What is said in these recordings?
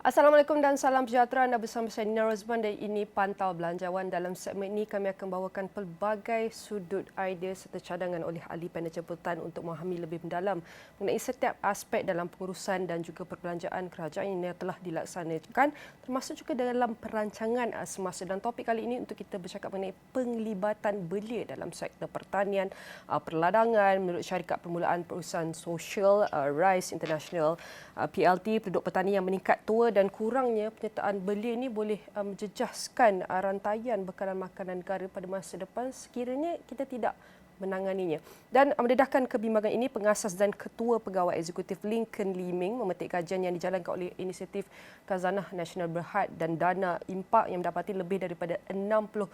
Assalamualaikum dan salam sejahtera. Anda bersama saya Nina Rozman dan ini Pantau Belanjawan. Dalam segmen ini kami akan bawakan pelbagai sudut idea serta cadangan oleh ahli panel jemputan untuk memahami lebih mendalam mengenai setiap aspek dalam pengurusan dan juga perbelanjaan kerajaan yang telah dilaksanakan, termasuk juga dalam perancangan semasa. Dan topik kali ini untuk kita bercakap mengenai penglibatan belia dalam sektor pertanian, perladangan menurut syarikat permulaan perusahaan sosial Rice International PLT. Penduduk petani yang meningkat tua dan kurangnya penyertaan belia ini boleh menjejaskan rantaian bekalan makanan negara pada masa depan sekiranya kita tidak menanganinya. Dan mendedahkan kebimbangan ini, pengasas dan ketua pegawai eksekutif Lincoln Liming memetik kajian yang dijalankan oleh inisiatif Khazanah Nasional Berhad dan dana impak yang mendapati lebih daripada 67%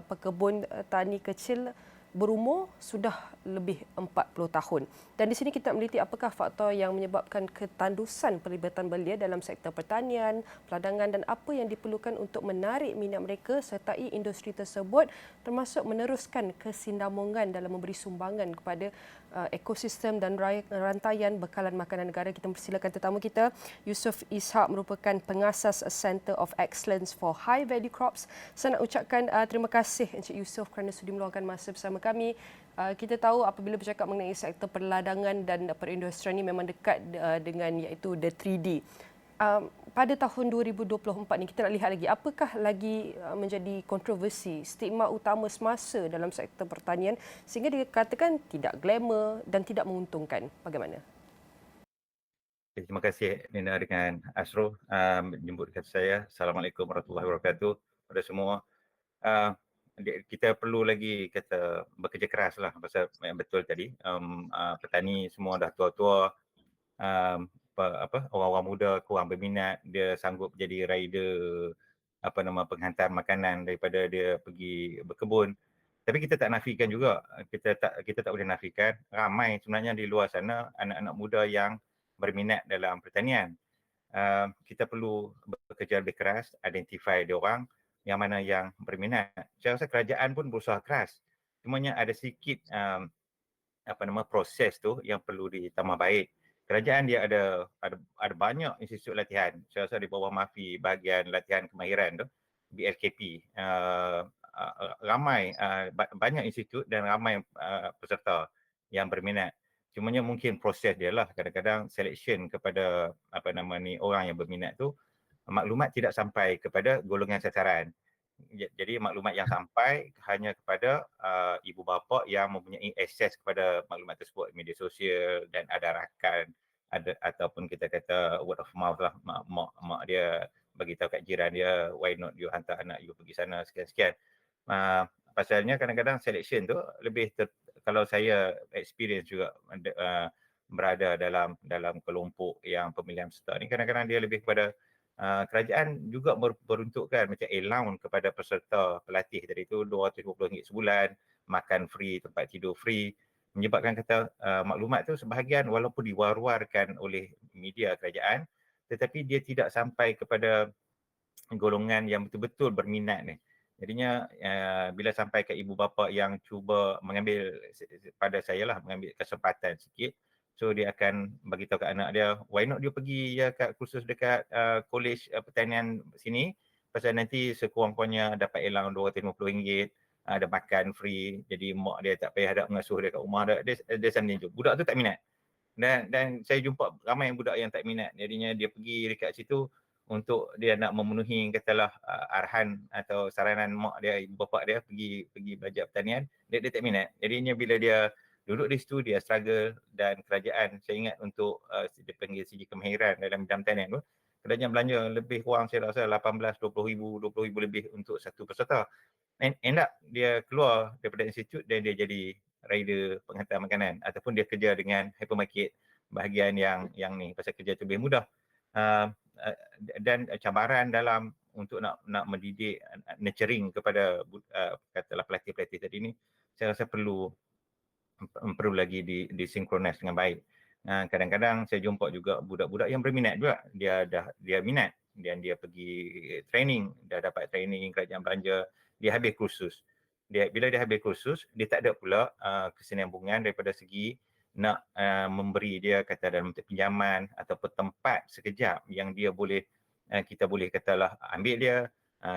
pekebun tani kecil berumur sudah lebih 40 tahun. Dan di sini kita meneliti apakah faktor yang menyebabkan ketandusan perlibatan belia dalam sektor pertanian, perdagangan dan apa yang diperlukan untuk menarik minat mereka sertai industri tersebut, termasuk meneruskan kesinambungan dalam memberi sumbangan kepada ekosistem dan rantaian bekalan makanan negara. Kita mempersilakan tetamu kita, Yusof Ishak, merupakan pengasas Center of Excellence for High Value Crops. Saya nak ucapkan terima kasih Encik Yusof kerana sudi meluangkan masa bersama kami. Kita tahu apabila bercakap mengenai sektor perladangan dan perindustrian ini memang dekat dengan iaitu the 3D. Pada tahun 2024 ni kita nak lihat lagi apakah lagi menjadi kontroversi, stigma utama semasa dalam sektor pertanian sehingga dikatakan tidak glamour dan tidak menguntungkan. Bagaimana? Okay, terima kasih Nina dengan Asro menjemput dekat saya. Assalamualaikum warahmatullahi wabarakatuh kepada semua. Kita perlu lagi kata bekerja keras lah pasal yang betul tadi. Petani semua dah tua-tua, orang-orang muda kurang berminat, dia sanggup jadi rider penghantar makanan daripada dia pergi berkebun. Tapi kita tak nafikan juga, kita tak boleh nafikan ramai sebenarnya di luar sana anak-anak muda yang berminat dalam pertanian. Kita perlu bekerja lebih keras, identify dia orang yang mana yang berminat. Saya rasa kerajaan pun berusaha keras. Cumanya ada sikit proses tu yang perlu ditambah baik. Kerajaan dia ada banyak institut latihan. Saya rasa di bawah MAFI bahagian latihan kemahiran tu, BLKP. Ramai banyak institut dan ramai peserta yang berminat. Cumanya mungkin proses dia lah, kadang-kadang selection kepada orang yang berminat tu, maklumat tidak sampai kepada golongan sasaran. Jadi maklumat yang sampai hanya kepada ibu bapa yang mempunyai akses kepada maklumat tersebut, media sosial dan ada rakan, ada ataupun kita kata word of mouth lah, mak dia bagi tahu kat jiran dia, why not you hantar anak you pergi sana sekian-sekian. Pasalnya kadang-kadang selection tu lebih kalau saya experience juga berada dalam kelompok yang pemilihan peserta ni, kadang-kadang dia lebih kepada kerajaan juga peruntukkan macam allowance kepada peserta pelatih tadi tu RM250 sebulan, makan free, tempat tidur free, menyebabkan kata maklumat tu sebahagian walaupun diwar-warkan oleh media kerajaan, tetapi dia tidak sampai kepada golongan yang betul-betul berminat ni. Jadinya bila sampai ke ibu bapa yang cuba mengambil, pada saya lah, mengambil kesempatan sikit, so dia akan bagi tahu kat anak dia, why not dia pergi ya kat kursus dekat college pertanian sini, pasal nanti sekurang-kurangnya dapat elang RM250, ada makan free, jadi mak dia tak payah ada mengasuh dia kat rumah, dia sendiri. Budak tu tak minat. Dan saya jumpa ramai budak yang tak minat, jadinya dia pergi dekat situ untuk dia nak memenuhi katalah arahan atau saranan mak dia, ibu bapa dia pergi belajar pertanian, dia tak minat. Jadinya bila dia duduk di situ, dia struggle, dan kerajaan, saya ingat untuk dia panggil segi kemahiran dalam bidang pertanian tu, kerajaan belanja lebih kurang saya rasa 18, 20 ribu lebih untuk satu peserta. End up dia keluar daripada institut dan dia jadi rider penghantar makanan, ataupun dia kerja dengan hypermarket bahagian yang ni, pasal kerja tu lebih mudah. Dan cabaran dalam untuk nak mendidik, nurturing kepada katalah pelatih-pelatih tadi ni, saya rasa perlu lagi disinkronis dengan baik. Kadang-kadang saya jumpa juga budak-budak yang berminat juga, dia minat dan dia pergi training, dah dapat training kerajaan belanja, dia habis kursus. Bila dia habis kursus, dia tak ada pula kesinambungan daripada segi memberi dia kata dalam bentuk pinjaman ataupun tempat sekejap yang dia boleh kita boleh katalah ambil dia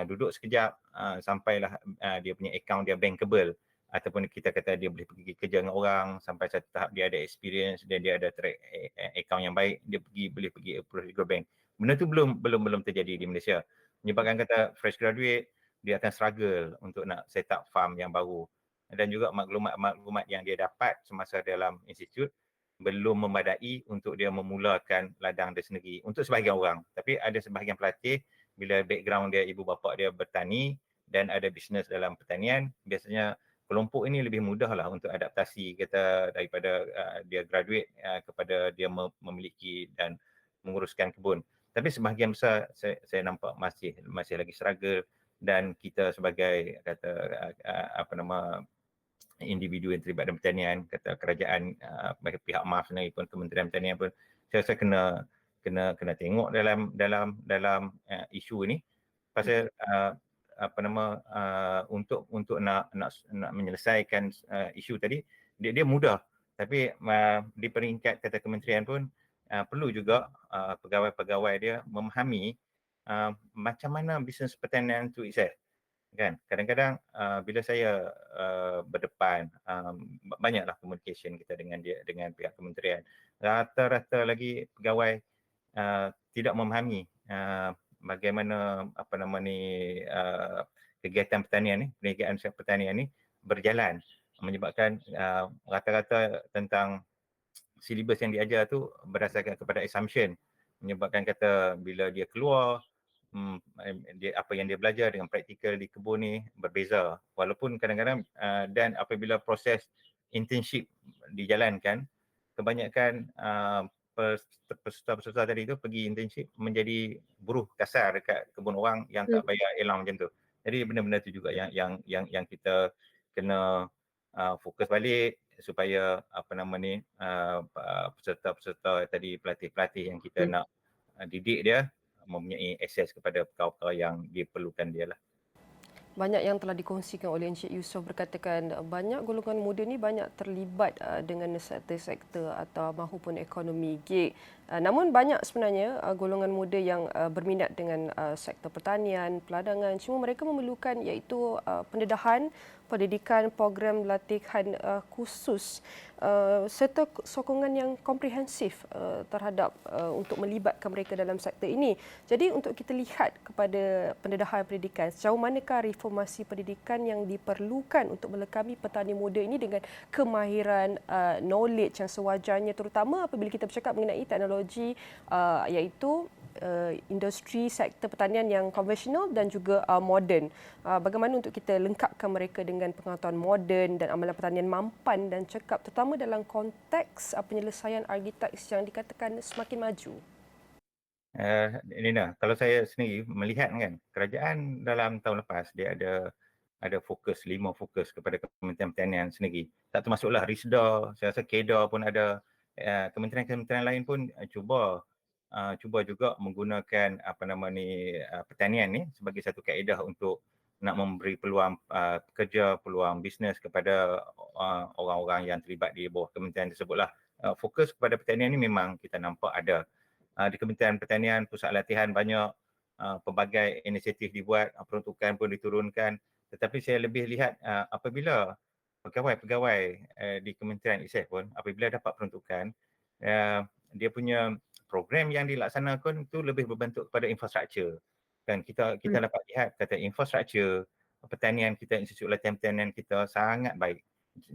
duduk sekejap sampailah dia punya akaun dia bankable, ataupun kita kata dia boleh pergi kerja dengan orang sampai satu tahap dia ada experience dan dia ada track akaun yang baik, dia boleh pergi approach ke bank. Benda tu belum terjadi di Malaysia. Menyebabkan kata fresh graduate dia akan struggle untuk nak set up farm yang baru, dan juga maklumat-maklumat yang dia dapat semasa dalam institut belum memadai untuk dia memulakan ladang dia sendiri untuk sebahagian orang. Tapi ada sebahagian pelatih bila background dia ibu bapa dia bertani dan ada bisnes dalam pertanian, biasanya kelompok ini lebih mudah lah untuk adaptasi kata daripada dia graduate kepada dia memiliki dan menguruskan kebun. Tapi sebahagian besar saya nampak masih lagi struggle, dan kita sebagai kata individu yang terlibat dalam pertanian, kata kerajaan, pihak MAF sendiri pun, Kementerian Pertanian pun, saya rasa kena tengok dalam isu ini pasal untuk nak menyelesaikan isu tadi dia mudah, tapi di peringkat kata kementerian pun perlu juga pegawai-pegawai dia memahami macam mana bisnes pertanian tu itself. Kan kadang-kadang bila saya berdepan banyaklah communication kita dengan pihak kementerian, rata-rata lagi pegawai tidak memahami bagaimana kegiatan pertanian ni, perniagaan pertanian ni berjalan, menyebabkan rata-rata tentang silibus yang diajar tu berdasarkan kepada assumption, menyebabkan kata bila dia keluar apa yang dia belajar dengan praktikal di kebun ni berbeza, walaupun kadang-kadang dan apabila proses internship dijalankan, kebanyakan peserta-peserta tadi tu pergi internship menjadi buruh kasar dekat kebun orang yang tak bayar elang macam tu. Jadi benda-benda tu juga yang kita kena fokus balik supaya peserta-peserta tadi, pelatih-pelatih yang kita nak didik dia mempunyai akses kepada perkara-perkara yang diperlukan dia lah. Banyak yang telah dikongsikan oleh Encik Yusof berkatakan banyak golongan muda ni banyak terlibat dengan sektor-sektor atau mahupun ekonomi gig. Namun banyak sebenarnya golongan muda yang berminat dengan sektor pertanian, peladangan. Cuma mereka memerlukan iaitu pendedahan, pendidikan, program latihan khusus serta sokongan yang komprehensif terhadap untuk melibatkan mereka dalam sektor ini. Jadi untuk kita lihat kepada pendedahan pendidikan, sejauh manakah reformasi pendidikan yang diperlukan untuk melekami petani muda ini dengan kemahiran knowledge yang sewajarnya, terutama apabila kita bercakap mengenai teknologi iaitu industri sektor pertanian yang konvensional dan juga moden. Bagaimana untuk kita lengkapkan mereka dengan pengetahuan moden dan amalan pertanian mampan dan cekap, terutama dalam konteks penyelesaian architects yang dikatakan semakin maju. Nina, kalau saya sendiri melihat kan, kerajaan dalam tahun lepas dia ada fokus, 5 fokus kepada Kementerian Pertanian sendiri. Tak termasuklah RISDA, saya rasa KEDA pun ada, kementerian-kementerian lain pun cuba juga menggunakan pertanian ni sebagai satu kaedah untuk nak memberi peluang kerja, peluang bisnes kepada orang-orang yang terlibat di bawah kementerian tersebutlah. Fokus kepada pertanian ni memang kita nampak ada. Di Kementerian Pertanian, pusat latihan banyak, pelbagai inisiatif dibuat, peruntukan pun diturunkan. Tetapi saya lebih lihat apabila pegawai-pegawai di kementerian itself pun apabila dapat peruntukan, dia punya program yang dilaksanakan itu lebih berbentuk kepada infrastruktur. Kan kita dapat lihat kata infrastruktur pertanian kita, institut latihan pertanian kita sangat baik.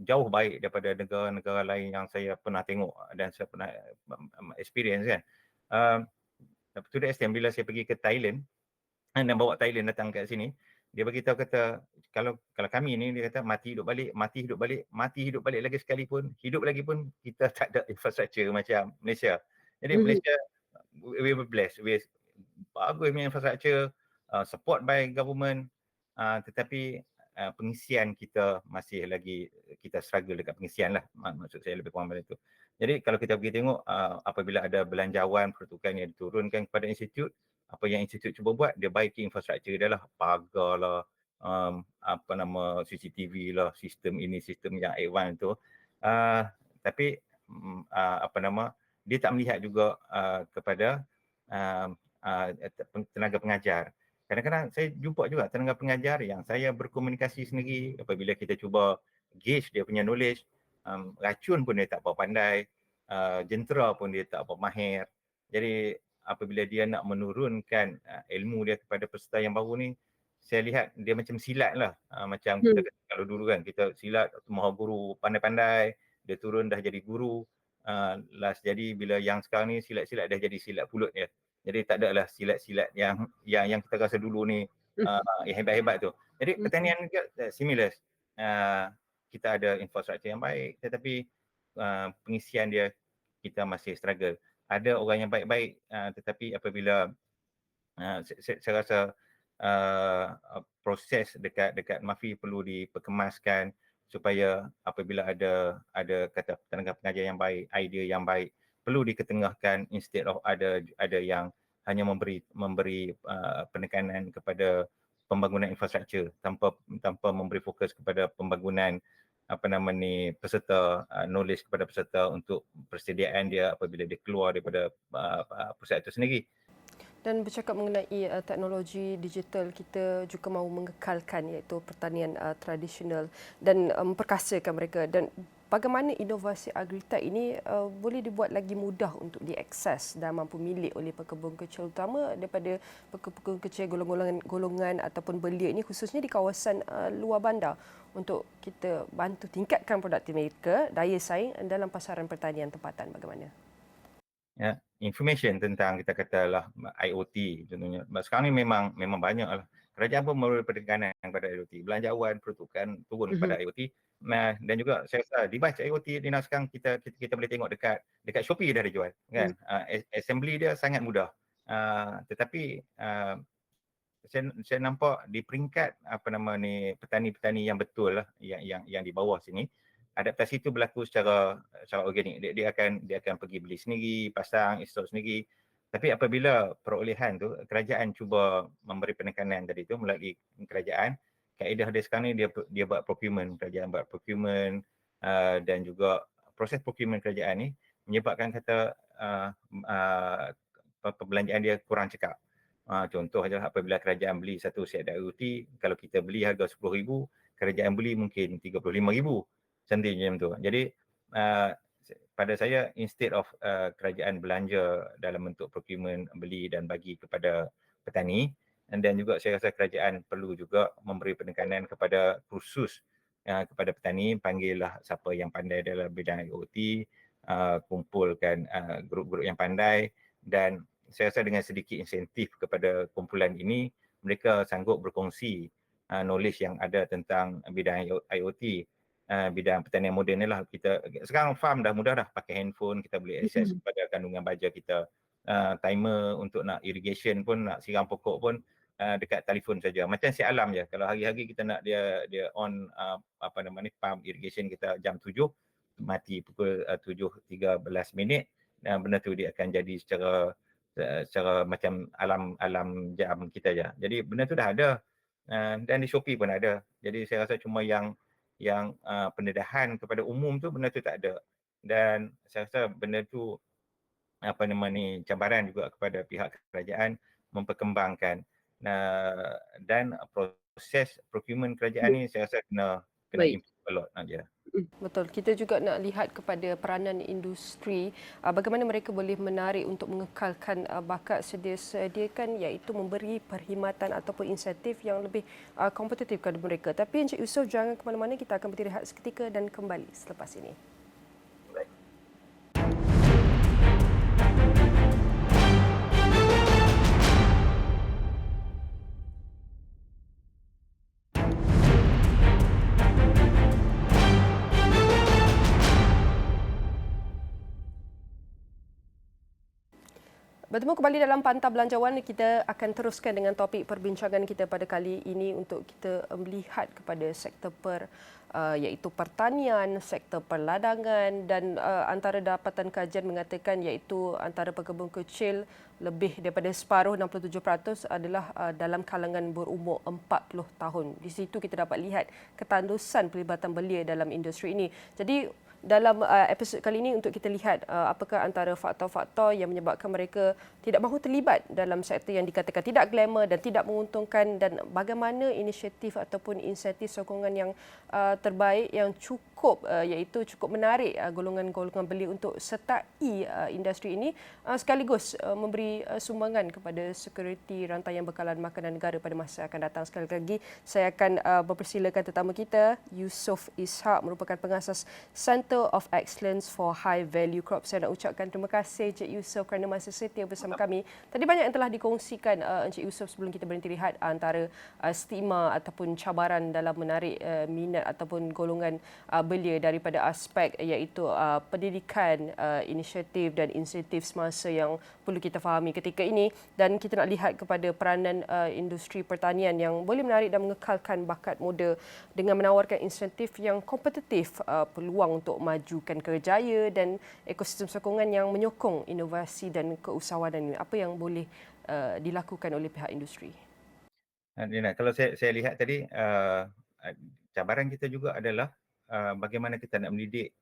Jauh baik daripada negara-negara lain yang saya pernah tengok dan saya pernah experience kan. To the extent bila saya pergi ke Thailand dan bawa Thailand datang kat sini, dia beritahu kata kalau kami ni, dia kata mati hidup balik, mati hidup balik, mati hidup balik lagi sekali pun, hidup lagi pun kita tak ada infrastruktur macam Malaysia. Jadi Malaysia we were blessed with bagus punya infrastruktur, support by government, tetapi pengisian kita masih lagi, kita struggle dekat pengisian lah, maksud saya lebih kurang macam itu. Jadi kalau kita pergi tengok apabila ada belanjawan peruntukan yang diturunkan kepada institut, apa yang institut cuba buat, dia baiki infrastruktur dia lah, pagar lah, CCTV lah, sistem ini, sistem yang advance tu. Tapi dia tak melihat juga kepada tenaga pengajar. Kadang-kadang saya jumpa juga tenaga pengajar yang saya berkomunikasi sendiri apabila kita cuba gauge dia punya knowledge, racun pun dia tak apa pandai, jentera pun dia tak apa mahir. Jadi apabila dia nak menurunkan ilmu dia kepada peserta yang baru ni, saya lihat dia macam silat lah. Macam kita kalau dulu kan, kita silat maha guru pandai-pandai, dia turun dah jadi guru. Last jadi bila yang sekarang ni silat-silat dah jadi silat pulut dia. Jadi tak ada lah silat-silat yang kita rasa dulu ni yang hebat-hebat tu. Jadi pertanian juga similar. Kita ada infrastruktur yang baik tetapi pengisian dia kita masih struggle. Ada orang yang baik-baik tetapi apabila saya rasa proses dekat MAFI perlu diperkemaskan supaya apabila ada kata tenaga pengajar yang baik, idea yang baik perlu diketengahkan instead of ada yang hanya memberi penekanan kepada pembangunan infrastruktur tanpa memberi fokus kepada pembangunan peserta, knowledge kepada peserta untuk persediaan dia apabila dia keluar daripada pusat itu sendiri. Dan bercakap mengenai teknologi digital, kita juga mahu mengekalkan iaitu pertanian tradisional dan memperkasakan mereka. Dan bagaimana inovasi Agritech ini boleh dibuat lagi mudah untuk diakses dan mampu milik oleh pekebun kecil, terutama daripada pekebun kecil golongan ataupun belia ini, khususnya di kawasan luar bandar, untuk kita bantu tingkatkan produktiviti mereka, daya saing dalam pasaran pertanian tempatan. Bagaimana? Ya, information tentang kita katalah IoT contohnya. Sekarang ni memang banyak lah. Kerajaan pun memberi penekanan kepada IoT. Belanjawan, peruntukan turun kepada IoT. Dan juga saya rasa device IoT di sekarang kita boleh tengok dekat Shopee dah dijual kan. Assembly dia sangat mudah. Tetapi saya nampak di peringkat petani-petani yang betul lah yang di bawah sini, adaptasi itu berlaku secara organik. Dia akan pergi beli sendiri, pasang, install sendiri. Tapi apabila perolehan tu kerajaan cuba memberi penekanan tadi tu melalui kerajaan, kaedah dia sekarang ni dia buat procurement, kerajaan buat procurement dan juga proses procurement kerajaan ni menyebabkan perbelanjaan dia kurang cekap. Contoh adalah apabila kerajaan beli satu set IoT, kalau kita beli harga RM10,000, kerajaan beli mungkin RM35,000. Macam tu. Jadi pada saya, instead of kerajaan belanja dalam bentuk procurement, beli dan bagi kepada petani, dan juga saya rasa kerajaan perlu juga memberi penekanan kepada kursus kepada petani, panggillah siapa yang pandai dalam bidang IoT, kumpulkan grup-grup yang pandai, dan saya rasa dengan sedikit insentif kepada kumpulan ini, mereka sanggup berkongsi knowledge yang ada tentang bidang IoT. Bidang pertanian moden ni lah. Kita sekarang farm dah mudah dah, pakai handphone kita boleh akses kepada kandungan baja kita. Timer untuk nak irrigation pun, nak siram pokok pun dekat telefon saja. Macam si alam je. Kalau hari-hari kita nak dia on pump irrigation kita jam 7, mati pukul 7.13 dan benda tu dia akan jadi secara macam alam jam kita je. Jadi benda tu dah ada dan di Shopee pun ada. Jadi saya rasa cuma yang pendedahan kepada umum tu benda tu tak ada. Dan saya rasa benda tu cabaran juga kepada pihak kerajaan memperkembangkan dan proses procurement kerajaan ni saya rasa kena improve a lot aja. Betul. Kita juga nak lihat kepada peranan industri, bagaimana mereka boleh menarik untuk mengekalkan bakat sediakan, iaitu memberi perkhidmatan ataupun insentif yang lebih kompetitif kepada mereka. Tapi Encik Yusof, jangan ke mana-mana, kita akan berhenti seketika dan kembali selepas ini. Bertemu kembali dalam Pantau Belanjawan. Kita akan teruskan dengan topik perbincangan kita pada kali ini untuk kita melihat kepada sektor iaitu pertanian, sektor perladangan dan antara dapatan kajian mengatakan iaitu antara pekebun kecil lebih daripada separuh 67% adalah dalam kalangan berumur 40 tahun. Di situ kita dapat lihat ketandusan pelibatan belia dalam industri ini. Jadi dalam episod kali ini untuk kita lihat apakah antara faktor-faktor yang menyebabkan mereka tidak mahu terlibat dalam sektor yang dikatakan tidak glamour dan tidak menguntungkan dan bagaimana inisiatif ataupun insentif sokongan yang terbaik yang cukup iaitu cukup menarik golongan-golongan belia untuk sertai industri ini sekaligus memberi sumbangan kepada sekuriti rantaian bekalan makanan negara pada masa akan datang. Sekali lagi saya akan mempersilakan tetamu kita Yusof Ishak merupakan pengasas Center of Excellence for High Value Crops. Saya nak ucapkan terima kasih Encik Yusof kerana masih setia bersama kami. Tadi banyak yang telah dikongsikan Encik Yusof sebelum kita berhenti rehat antara stigma ataupun cabaran dalam menarik minat ataupun golongan belia daripada aspek iaitu pendidikan, inisiatif dan insentif semasa yang perlu kita fahami ketika ini dan kita nak lihat kepada peranan industri pertanian yang boleh menarik dan mengekalkan bakat muda dengan menawarkan insentif yang kompetitif, peluang untuk majukan kerjaya dan ekosistem sokongan yang menyokong inovasi dan keusahawanan ini. Apa yang boleh dilakukan oleh pihak industri? Dina, kalau saya lihat tadi cabaran kita juga adalah bagaimana kita nak mendidik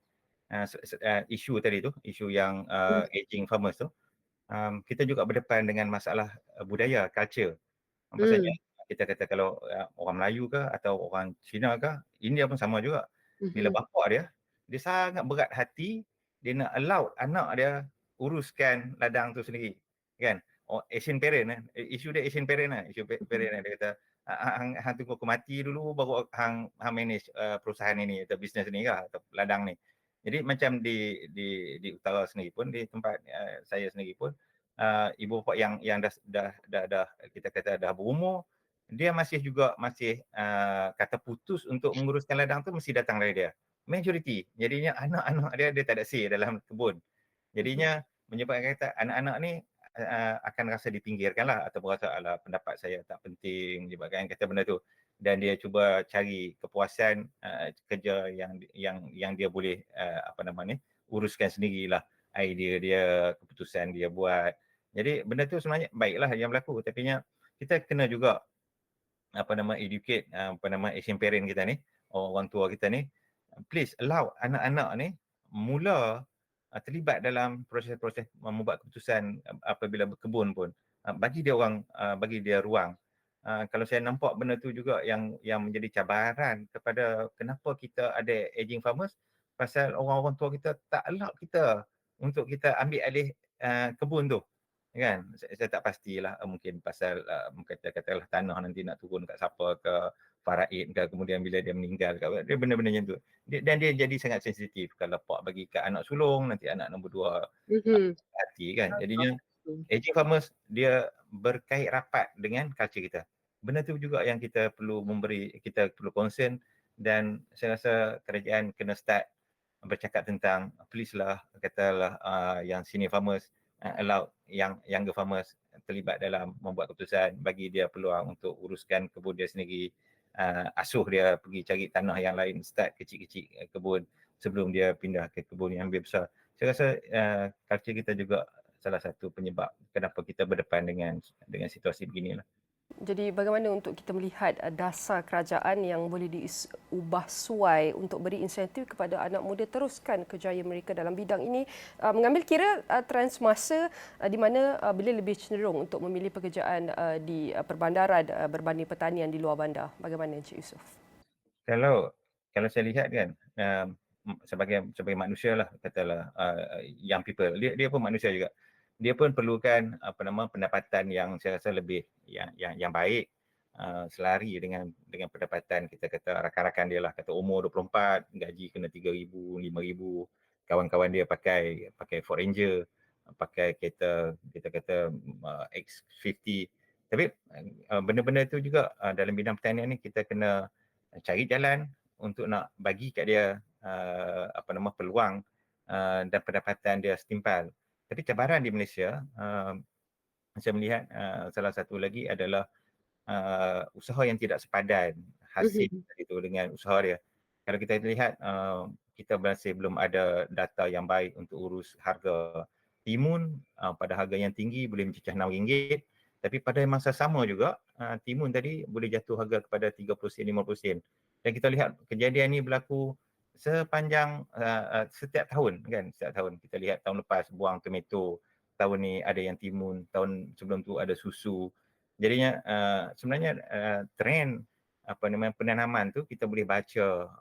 isu tadi tu, isu yang aging farmers tu. Kita juga berdepan dengan masalah budaya, culture. Maksudnya kita kata kalau orang Melayu ke atau orang Cina ke, India pun sama juga. Bila bapa dia sangat berat hati, dia nak allow anak dia uruskan ladang tu sendiri. Kan? Asian parent isu dia Asian parent isu parent dia kata hang tunggu aku mati dulu baru hang manage perusahaan ini atau bisnes ni ke atau ladang ni. Jadi macam di utara sendiri pun di tempat saya sendiri pun ibu bapa yang dah kita kata dah berumur dia masih kata putus untuk menguruskan ladang tu mesti datang dari dia. Majoriti. Jadinya anak-anak dia tak ada say dalam kebun. Jadinya menyebabkan kata anak-anak ni akan rasa dipinggirkan lah atau berasa alah pendapat saya tak penting menyebabkan kata benda tu dan dia cuba cari kepuasan kerja yang dia boleh uruskan sendirilah idea dia, keputusan dia buat. Jadi benda tu sebenarnya baiklah yang berlaku tapi kita kena juga educate Asian parent kita ni, orang tua kita ni, please allow anak-anak ni mula terlibat dalam proses-proses membuat keputusan apabila berkebun pun. Bagi dia ruang. Kalau saya nampak benda tu juga yang menjadi cabaran kepada kenapa kita ada aging farmers pasal orang-orang tua kita tak allow kita untuk kita ambil alih kebun tu. Kan? Saya tak pastilah mungkin pasal katalah tanah nanti nak turun kat siapa ke faraid ke kemudian bila dia meninggal dia benda-benda macam tu. Dan dia jadi sangat sensitif kalau pak bagi kat anak sulung nanti anak nombor dua hati kan. Jadinya aging farmers dia berkait rapat dengan culture kita. Benda tu juga yang kita perlu concern dan saya rasa kerajaan kena start bercakap tentang please lah katalah yang senior farmers allow yang younger farmers terlibat dalam membuat keputusan bagi dia peluang untuk uruskan kebun dia sendiri asuh dia pergi cari tanah yang lain start kecil-kecil kebun sebelum dia pindah ke kebun yang lebih besar. Saya rasa culture kita juga salah satu penyebab kenapa kita berdepan dengan situasi beginilah. Jadi bagaimana untuk kita melihat dasar kerajaan yang boleh diubah suai untuk beri insentif kepada anak muda teruskan kerjaya mereka dalam bidang ini mengambil kira trend semasa di mana bila lebih cenderung untuk memilih pekerjaan di perbandaran berbanding pertanian di luar bandar. Bagaimana Encik Yusof? Kalau saya lihat kan sebagai manusia lah katalah young people dia pun manusia juga. Dia pun perlukan pendapatan yang saya rasa lebih yang baik selari dengan pendapatan kita kata rakan-rakan dia lah kata umur 24 gaji kena 3,000 5,000 kawan-kawan dia pakai Ford Ranger pakai kereta kita kata X50 tapi benda-benda itu juga dalam bidang pertanian ni kita kena cari jalan untuk nak bagi kat dia peluang dan pendapatan dia setimpal. Tapi cabaran di Malaysia, saya melihat salah satu lagi adalah usaha yang tidak sepadan hasil itu dengan usaha dia. kalau kita lihat kita masih belum ada data yang baik untuk urus harga timun pada harga yang tinggi boleh mencecah RM6, tapi pada masa sama juga timun tadi boleh jatuh harga kepada 30 sen, 50 sen. Dan kita lihat kejadian ini berlaku sepanjang setiap tahun kan, setiap tahun. Kita lihat tahun lepas buang tomato, tahun ni ada yang timun, tahun sebelum tu ada susu. Jadinya sebenarnya trend penanaman tu kita boleh baca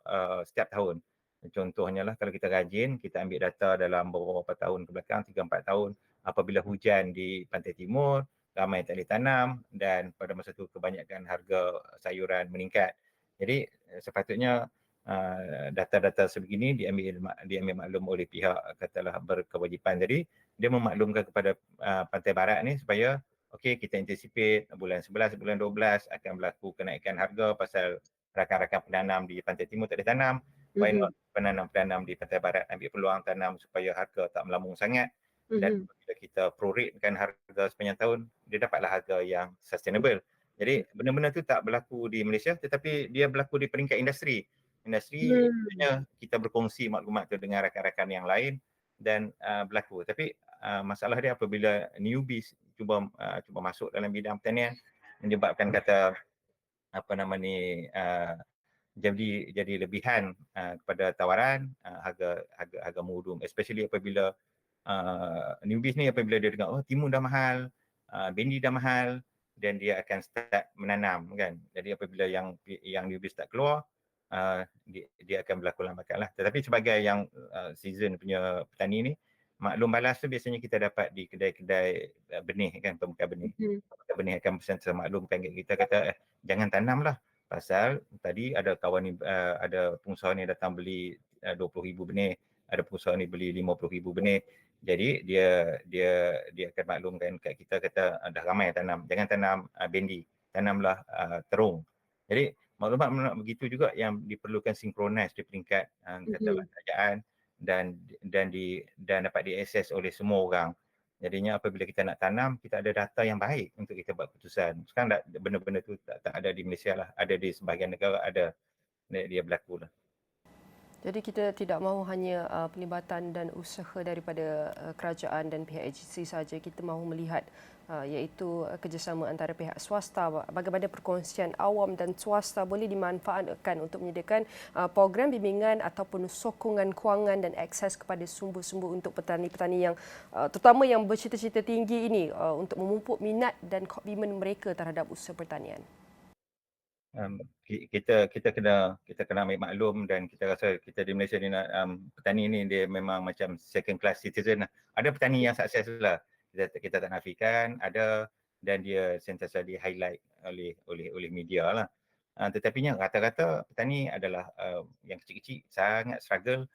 setiap tahun. Contohnya lah kalau kita rajin, kita ambil data dalam beberapa tahun ke belakang, 3-4 tahun, apabila hujan di pantai timur, ramai tak boleh tanam dan pada masa tu kebanyakan harga sayuran meningkat. Jadi sepatutnya data-data sebegini diambil maklum oleh pihak katalah berkewajipan. Jadi dia memaklumkan kepada Pantai Barat ni supaya okey, kita anticipate bulan 11, bulan 12 akan berlaku kenaikan harga pasal rakan-rakan penanam di Pantai Timur tak ada tanam. Why not penanam-penanam di Pantai Barat ambil peluang tanam supaya harga tak melambung sangat. Dan bila kita prorate-kan harga sepanjang tahun, dia dapatlah harga yang sustainable. Jadi benda-benda tu tak berlaku di Malaysia tetapi dia berlaku di peringkat industri. Industri maksudnya kita berkongsi maklumat tu dengan rakan-rakan yang lain dan berlaku. Tapi masalah dia apabila newbies cuba masuk dalam bidang pertanian menyebabkan kata jadi lebihan kepada tawaran harga murung, especially apabila newbies ni apabila dia dengar timun dah mahal, bendi dah mahal dan dia akan start menanam kan. Jadi apabila yang newbies tak keluar dia akan berlaku lambakan lah. Tetapi sebagai yang season punya petani ni, maklum balas tu biasanya kita dapat di kedai-kedai benih kan, pembekal benih. Pembekal benih akan sentiasa maklumkan kita kata jangan tanam lah pasal tadi ada kawan ni ada pengusaha ni datang beli 20,000 benih, ada pengusaha ni beli 50,000 benih. Jadi dia akan maklumkan kat kita kata dah ramai tanam, jangan tanam bendi, tanamlah terung. Jadi maklumat begitu juga yang diperlukan sinkronis di peringkat katalah kerajaan dan dapat diakses oleh semua orang. Jadinya apabila kita nak tanam, kita ada data yang baik untuk kita buat keputusan. Sekarang benda-benda tu tak ada di Malaysia lah. Ada di sebahagian negara, ada dia berlaku lah. Jadi kita tidak mahu hanya pelibatan dan usaha daripada kerajaan dan pihak agensi saja. Kita mahu melihat iaitu kerjasama antara pihak swasta, bagaimana perkongsian awam dan swasta boleh dimanfaatkan untuk menyediakan program bimbingan ataupun sokongan kewangan dan akses kepada sumber-sumber untuk petani-petani yang terutama yang bercita-cita tinggi ini untuk memupuk minat dan komitmen mereka terhadap usaha pertanian. Kita kena ambil maklum dan kita rasa kita di Malaysia ni petani ni dia memang macam second class citizen lah. Ada petani yang sukses lah, kita tak nafikan, ada dan dia sentiasa di highlight oleh media lah. Tetapinya rata-rata petani adalah yang kecil-kecil sangat struggle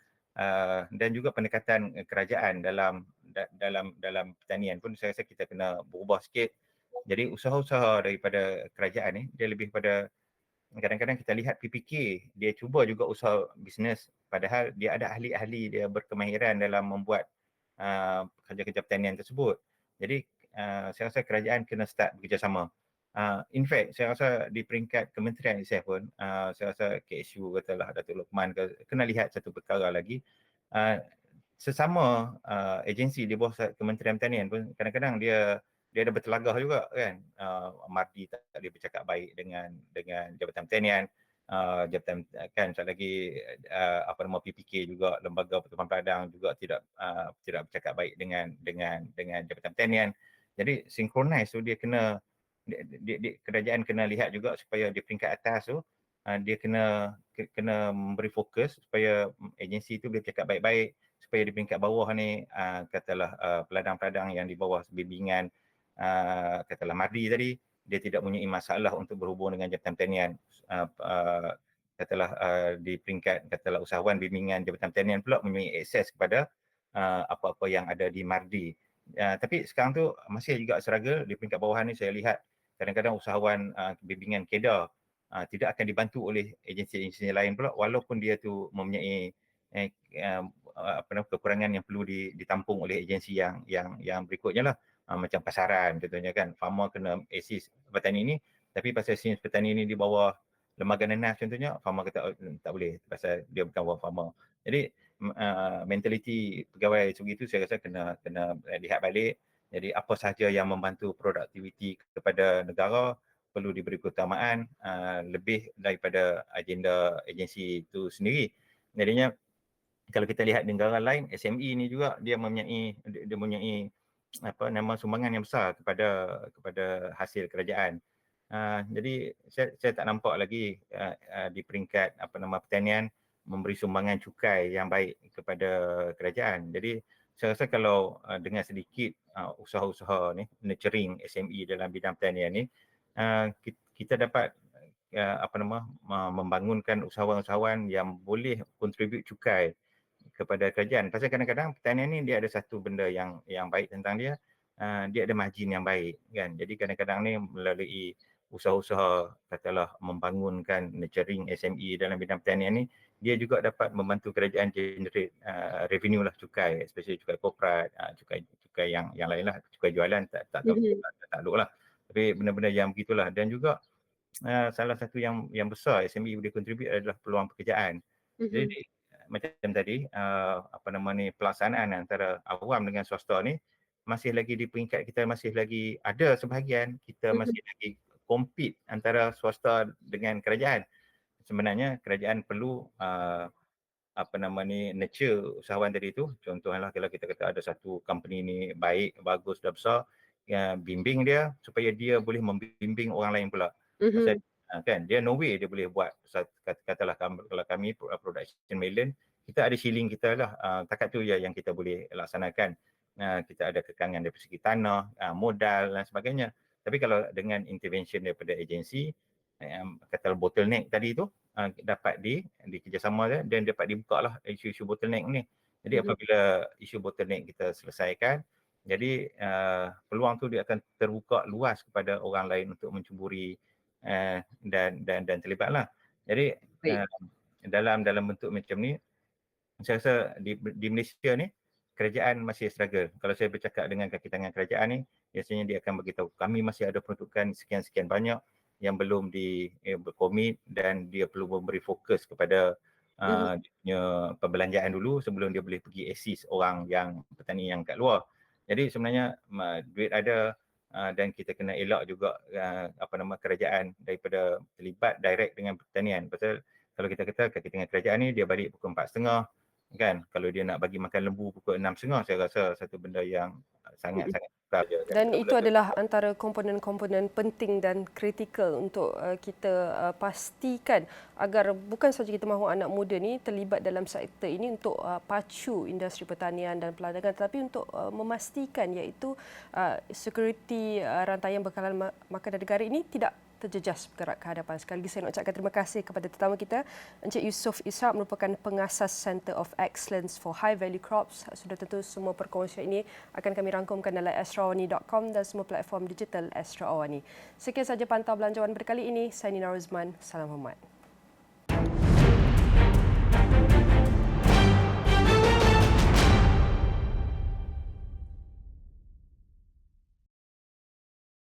dan juga pendekatan kerajaan dalam pertanian pun saya rasa kita kena berubah sikit. Jadi usaha-usaha daripada kerajaan ni dia lebih pada kadang-kadang kita lihat PPK, dia cuba juga usaha bisnes padahal dia ada ahli-ahli dia berkemahiran dalam membuat kerja-kerja pertanian tersebut. Jadi saya rasa kerajaan kena start bekerjasama. In fact, saya rasa di peringkat kementerian saya pun, saya rasa KSU katalah Datuk Lokman kena lihat satu perkara lagi. Sesama agensi di bawah Kementerian Pertanian pun kadang-kadang dia ada bertelagah juga kan. Mardi tak boleh bercakap baik dengan Jabatan Pertanian, Jabatan kan sekali lagi PPK juga, Lembaga Pertukaran Padang juga tidak bercakap baik dengan Jabatan Pertanian. Jadi sinkronis tu dia kena kerajaan kena lihat juga supaya di peringkat atas tu dia kena memberi fokus supaya agensi tu boleh bercakap baik-baik supaya di peringkat bawah ni katalah peladang-peladang yang di bawah bimbingan katalah Mardi tadi, dia tidak mempunyai masalah untuk berhubung dengan Jabatan Pertanian. Katalah di peringkat katalah usahawan bimbingan Jabatan Pertanian pula mempunyai akses kepada apa-apa yang ada di Mardi. Tapi sekarang tu masih juga struggle di peringkat bawah ni. Saya lihat kadang-kadang usahawan bimbingan KEDA tidak akan dibantu oleh agensi-agensi lain pula walaupun dia tu mempunyai kekurangan yang perlu ditampung oleh agensi yang berikutnya lah. Macam pasaran contohnya kan, farmer kena assist petani ni, tapi pasal sins petani ni di bawah lembaga nenas contohnya, farmer kata tak boleh pasal dia bukan orang farmer. Jadi mentaliti pegawai sebegitu saya rasa kena lihat balik. Jadi apa sahaja yang membantu produktiviti kepada negara perlu diberi keutamaan lebih daripada agenda agensi itu sendiri. Jadinya kalau kita lihat negara lain, SME ni juga dia mempunyai sumbangan yang besar kepada hasil kerajaan. Jadi saya tak nampak lagi di peringkat pertanian memberi sumbangan cukai yang baik kepada kerajaan. Jadi saya rasa kalau dengan sedikit usaha-usaha ni nurturing SME dalam bidang pertanian ni, kita dapat membangunkan usahawan-usahawan yang boleh contribute cukai kepada kerajaan. Pasal kadang-kadang pertanian ni dia ada satu benda yang baik tentang dia, dia ada margin yang baik kan. Jadi kadang-kadang ni melalui usaha-usaha katalah membangunkan nurturing SME dalam bidang pertanian ni, dia juga dapat membantu kerajaan generate revenue lah cukai, especially cukai korporat, cukai yang lain lah, cukai jualan tak takluk lah. Tapi benda-benda yang begitulah. Dan juga salah satu yang besar SME boleh contribute adalah peluang pekerjaan. Jadi macam tadi pelaksanaan antara awam dengan swasta ni masih lagi di peringkat kita masih lagi ada sebahagian kita masih lagi compete antara swasta dengan kerajaan. Sebenarnya kerajaan perlu nurture usahawan tadi tu. Contohnya kalau kita kata ada satu company ni baik, bagus, dah besar, bimbing dia supaya dia boleh membimbing orang lain pula. Pasal kan dia no way dia boleh buat katalah kalau kami production melon, kita ada shilling kita lah, takat tu je yang kita boleh laksanakan. Kita ada kekangan dari segi tanah, modal dan sebagainya. Tapi kalau dengan intervention daripada agensi, katalah bottleneck tadi tu dapat dikerjasama dan dapat dibuka lah isu-isu bottleneck ni. Jadi apabila isu bottleneck kita selesaikan, jadi peluang tu dia akan terbuka luas kepada orang lain untuk mencuburi dan terlibatlah. Jadi dalam bentuk macam ni, saya rasa di Malaysia ni kerajaan masih struggle. Kalau saya bercakap dengan kaki tangan kerajaan ni, biasanya dia akan beritahu kami masih ada peruntukan sekian-sekian banyak yang belum berkomit dan dia perlu memberi fokus kepada dia punya perbelanjaan dulu sebelum dia boleh pergi assist orang yang petani yang kat luar. Jadi sebenarnya duit ada dan kita kena elak juga kerajaan daripada terlibat direct dengan pertanian. Pasal kalau kita kata kaki tangan kerajaan ni dia balik pukul 4.30 kan. Kalau dia nak bagi makan lembu pukul 6.30, saya rasa satu benda yang sangat-sangat besar je. Dan itu adalah antara komponen-komponen penting dan kritikal untuk kita pastikan agar bukan sahaja kita mahu anak muda ni terlibat dalam sektor ini untuk pacu industri pertanian dan perdagangan, tetapi untuk memastikan iaitu security rantaian bekalan makanan negara ini tidak terjejas bergerak ke hadapan. Sekali lagi saya nak ucapkan terima kasih kepada tetamu kita, Encik Yusof Ishak, merupakan pengasas Center of Excellence for High Value Crops. Sudah tentu semua perkongsian ini akan kami rangkumkan dalam astrawani.com dan semua platform digital Astro Awani. Sekian sahaja Pantau Belanjawan berkali ini. Saya Nina Rozman. Salam hormat.